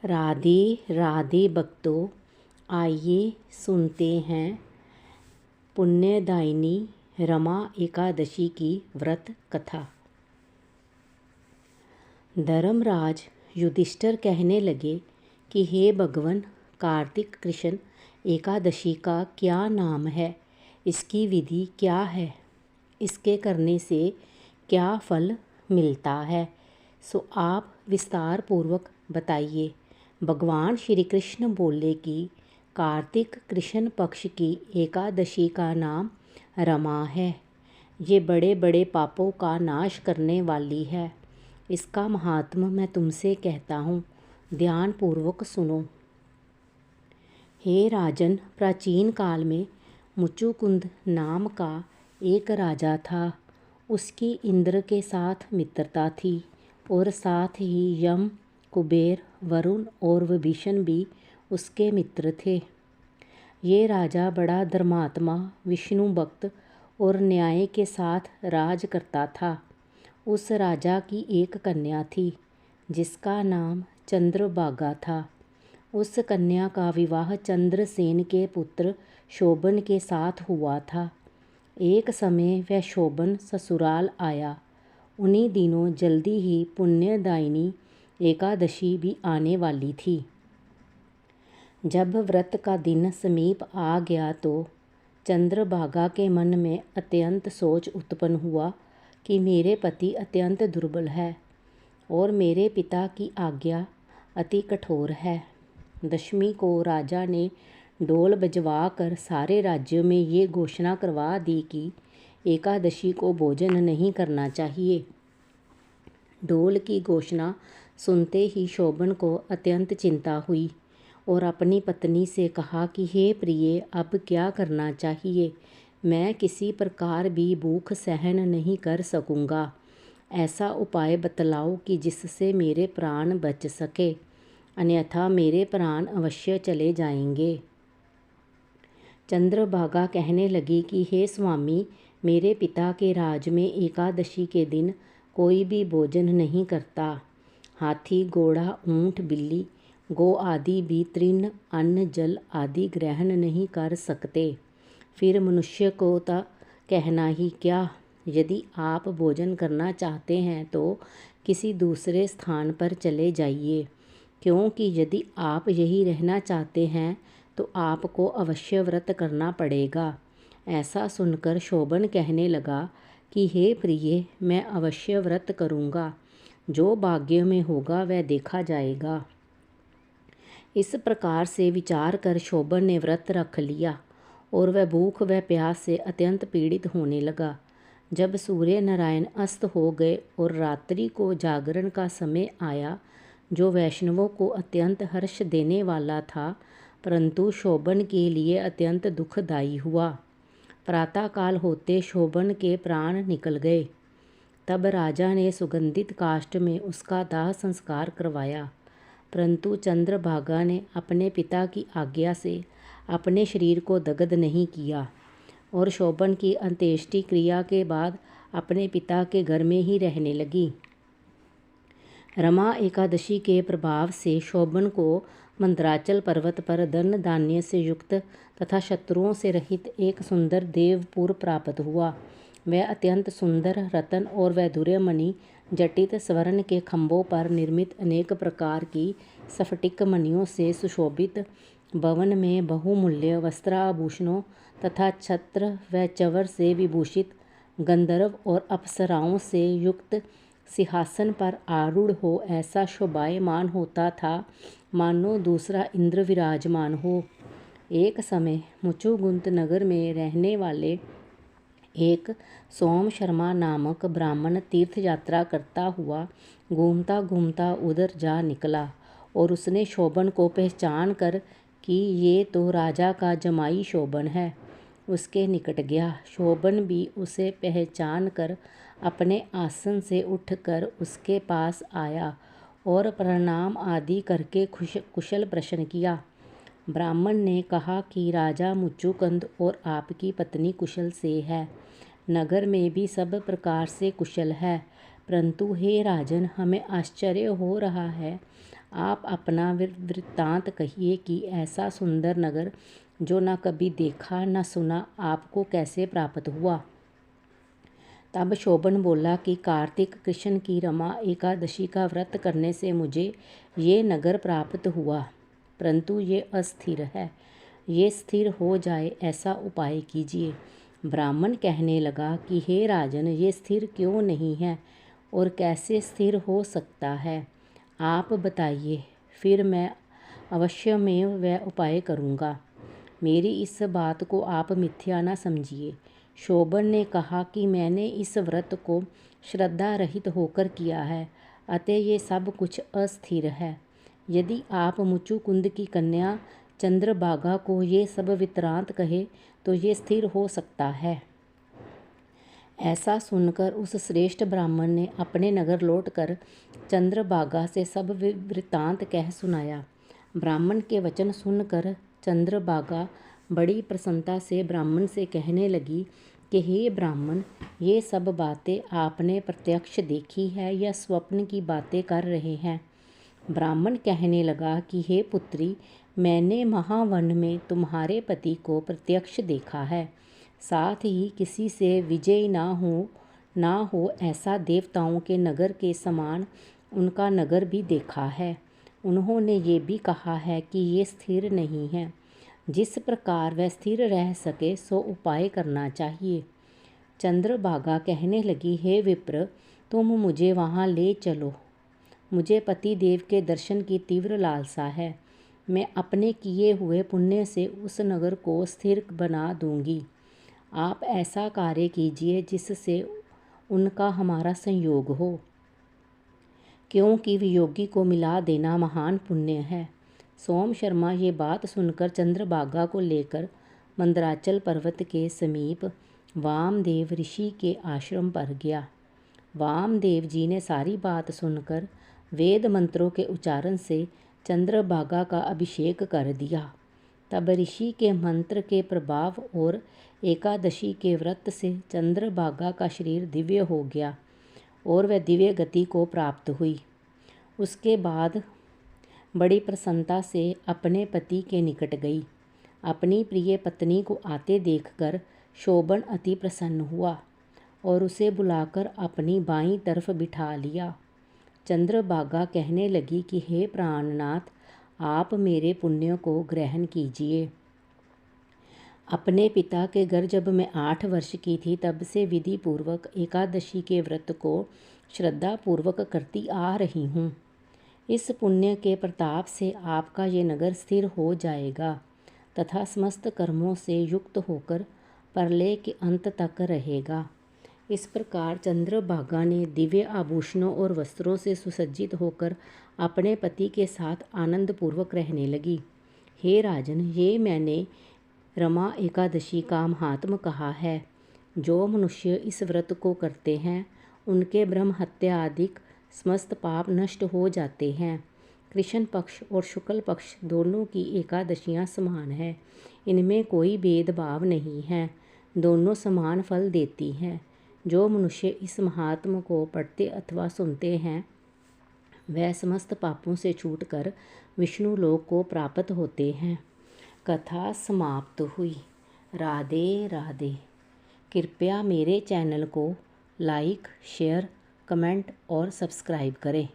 राधे राधे भक्तों, आइए सुनते हैं पुण्यदायिनी रमा एकादशी की व्रत कथा। धर्मराज युधिष्ठिर कहने लगे कि हे भगवान, कार्तिक कृष्ण एकादशी का क्या नाम है, इसकी विधि क्या है, इसके करने से क्या फल मिलता है, सो आप विस्तार पूर्वक बताइए। भगवान श्री कृष्ण बोले कि कार्तिक कृष्ण पक्ष की एकादशी का नाम रमा है। ये बड़े बड़े पापों का नाश करने वाली है। इसका महात्म्य मैं तुमसे कहता हूँ, ध्यान पूर्वक सुनो। हे राजन, प्राचीन काल में मुचुकुंद नाम का एक राजा था। उसकी इंद्र के साथ मित्रता थी और साथ ही यम, कुबेर, वरुण और विभीषण भी उसके मित्र थे। ये राजा बड़ा धर्मात्मा, विष्णु भक्त और न्याय के साथ राज करता था। उस राजा की एक कन्या थी जिसका नाम चंद्रभागा था। उस कन्या का विवाह चंद्रसेन के पुत्र शोभन के साथ हुआ था। एक समय वह शोभन ससुराल आया। उन्हीं दिनों जल्दी ही पुण्यदायिनी एकादशी भी आने वाली थी। जब व्रत का दिन समीप आ गया तो चंद्रभागा के मन में अत्यंत सोच उत्पन्न हुआ कि मेरे पति अत्यंत दुर्बल है और मेरे पिता की आज्ञा अति कठोर है। दशमी को राजा ने ढोल बजवा कर सारे राज्यों में ये घोषणा करवा दी कि एकादशी को भोजन नहीं करना चाहिए। ढोल की घोषणा सुनते ही शोभन को अत्यंत चिंता हुई और अपनी पत्नी से कहा कि हे प्रिय, अब क्या करना चाहिए? मैं किसी प्रकार भी भूख सहन नहीं कर सकूँगा। ऐसा उपाय बतलाओ कि जिससे मेरे प्राण बच सके, अन्यथा मेरे प्राण अवश्य चले जाएंगे। चंद्रभागा कहने लगी कि हे स्वामी, मेरे पिता के राज में एकादशी के दिन कोई भी भोजन नहीं करता। हाथी, घोड़ा, ऊंट, बिल्ली, गौ आदि भी तृण, अन्न, जल आदि ग्रहण नहीं कर सकते। फिर मनुष्य को तो कहना ही क्या। यदि आप भोजन करना चाहते हैं तो किसी दूसरे स्थान पर चले जाइए, क्योंकि यदि आप यही रहना चाहते हैं तो आपको अवश्य व्रत करना पड़ेगा। ऐसा सुनकर शोभन कहने लगा कि हे प्रिय, मैं अवश्य व्रत करूँगा। जो भाग्य में होगा वह देखा जाएगा। इस प्रकार से विचार कर शोभन ने व्रत रख लिया और वह भूख व प्यास से अत्यंत पीड़ित होने लगा। जब सूर्य नारायण अस्त हो गए और रात्रि को जागरण का समय आया, जो वैष्णवों को अत्यंत हर्ष देने वाला था, परंतु शोभन के लिए अत्यंत दुखदायी हुआ। प्रातःकाल होते शोभन के प्राण निकल गए। तब राजा ने सुगंधित काष्ठ में उसका दाह संस्कार करवाया, परंतु चंद्रभागा ने अपने पिता की आज्ञा से अपने शरीर को दग्ध नहीं किया और शोभन की अंत्येष्टि क्रिया के बाद अपने पिता के घर में ही रहने लगी। रमा एकादशी के प्रभाव से शोभन को मंदराचल पर्वत पर धन धान्य से युक्त तथा शत्रुओं से रहित एक सुंदर देवपुर प्राप्त हुआ। वह अत्यंत सुंदर रत्न और वैदुर्य मणि जटित स्वर्ण के खंभों पर निर्मित अनेक प्रकार की स्फटिक मणियों से सुशोभित भवन में बहुमूल्य वस्त्राभूषणों तथा छत्र व चवर से विभूषित गंधर्व और अप्सराओं से युक्त सिंहासन पर आरूढ़ हो ऐसा शोभायमान होता था, मानो दूसरा इंद्र विराजमान हो। एक समय मुचुकुंद नगर में रहने वाले एक सोम शर्मा नामक ब्राह्मण तीर्थ यात्रा करता हुआ घूमता घूमता उधर जा निकला और उसने शोभन को पहचान कर कि ये तो राजा का जमाई शोभन है, उसके निकट गया। शोभन भी उसे पहचान कर अपने आसन से उठकर उसके पास आया और प्रणाम आदि करके कुशल प्रश्न किया। ब्राह्मण ने कहा कि राजा मुचुकुंद और आपकी पत्नी कुशल से है। नगर में भी सब प्रकार से कुशल है, परंतु हे राजन, हमें आश्चर्य हो रहा है। आप अपना वृत्तांत कहिए कि ऐसा सुंदर नगर जो न कभी देखा न सुना आपको कैसे प्राप्त हुआ। तब शोभन बोला कि कार्तिक कृष्ण की रमा एकादशी का व्रत करने से मुझे ये नगर प्राप्त हुआ, परंतु ये अस्थिर है। ये स्थिर हो जाए ऐसा उपाय कीजिए। ब्राह्मण कहने लगा कि हे राजन, ये स्थिर क्यों नहीं है और कैसे स्थिर हो सकता है, आप बताइए, फिर मैं अवश्य में वह उपाय करूँगा। मेरी इस बात को आप मिथ्या न समझिए। शोभन ने कहा कि मैंने इस व्रत को श्रद्धा रहित होकर किया है, अतः ये सब कुछ अस्थिर है। यदि आप मुचुकुंद की कन्या चंद्रभागा को ये सब वृत्तांत कहे तो ये स्थिर हो सकता है। ऐसा सुनकर उस श्रेष्ठ ब्राह्मण ने अपने नगर लौटकर चंद्रभागा से सब वृत्तांत कह सुनाया। ब्राह्मण के वचन सुनकर चंद्रभागा बड़ी प्रसन्नता से ब्राह्मण से कहने लगी कि हे ब्राह्मण, ये सब बातें आपने प्रत्यक्ष देखी है या स्वप्न की बातें कर रहे हैं। ब्राह्मण कहने लगा कि हे पुत्री, मैंने महावन में तुम्हारे पति को प्रत्यक्ष देखा है, साथ ही किसी से विजय ना हो ऐसा देवताओं के नगर के समान उनका नगर भी देखा है। उन्होंने ये भी कहा है कि ये स्थिर नहीं है। जिस प्रकार वह स्थिर रह सके सो उपाय करना चाहिए। चंद्रभागा कहने लगी, हे विप्र, तुम मुझे वहाँ ले चलो। मुझे पति देव के दर्शन की तीव्र लालसा है। मैं अपने किए हुए पुण्य से उस नगर को स्थिर बना दूंगी। आप ऐसा कार्य कीजिए जिससे उनका हमारा संयोग हो, क्योंकि वियोगी को मिला देना महान पुण्य है। सोम शर्मा ये बात सुनकर चंद्रभागा को लेकर मंदराचल पर्वत के समीप वामदेव ऋषि के आश्रम पर गया। वामदेव जी ने सारी बात सुनकर वेद मंत्रों के उच्चारण से चंद्रभागा का अभिषेक कर दिया। तब ऋषि के मंत्र के प्रभाव और एकादशी के व्रत से चंद्रभागा का शरीर दिव्य हो गया और वह दिव्य गति को प्राप्त हुई। उसके बाद बड़ी प्रसन्नता से अपने पति के निकट गई। अपनी प्रिय पत्नी को आते देखकर शोभन अति प्रसन्न हुआ और उसे बुलाकर अपनी बाईं तरफ बिठा लिया। चंद्रभागा कहने लगी कि हे प्राणनाथ, आप मेरे पुण्य को ग्रहण कीजिए। अपने पिता के घर जब मैं 8 वर्ष की थी तब से विधि पूर्वक एकादशी के व्रत को श्रद्धा पूर्वक करती आ रही हूँ। इस पुण्य के प्रताप से आपका ये नगर स्थिर हो जाएगा तथा समस्त कर्मों से युक्त होकर प्रलय के अंत तक रहेगा। इस प्रकार चंद्रभागा ने दिव्य आभूषणों और वस्त्रों से सुसज्जित होकर अपने पति के साथ आनंद पूर्वक रहने लगी। हे राजन, ये मैंने रमा एकादशी का महात्म कहा है। जो मनुष्य इस व्रत को करते हैं उनके ब्रह्म हत्या आदि समस्त पाप नष्ट हो जाते हैं। कृष्ण पक्ष और शुक्ल पक्ष दोनों की एकादशियाँ समान है। इनमें कोई भेदभाव नहीं है, दोनों समान फल देती हैं। जो मनुष्य इस महात्म को पढ़ते अथवा सुनते हैं वह समस्त पापों से छूटकर विष्णु लोक को प्राप्त होते हैं। कथा समाप्त हुई। राधे राधे। कृपया मेरे चैनल को लाइक, शेयर, कमेंट और सब्सक्राइब करें।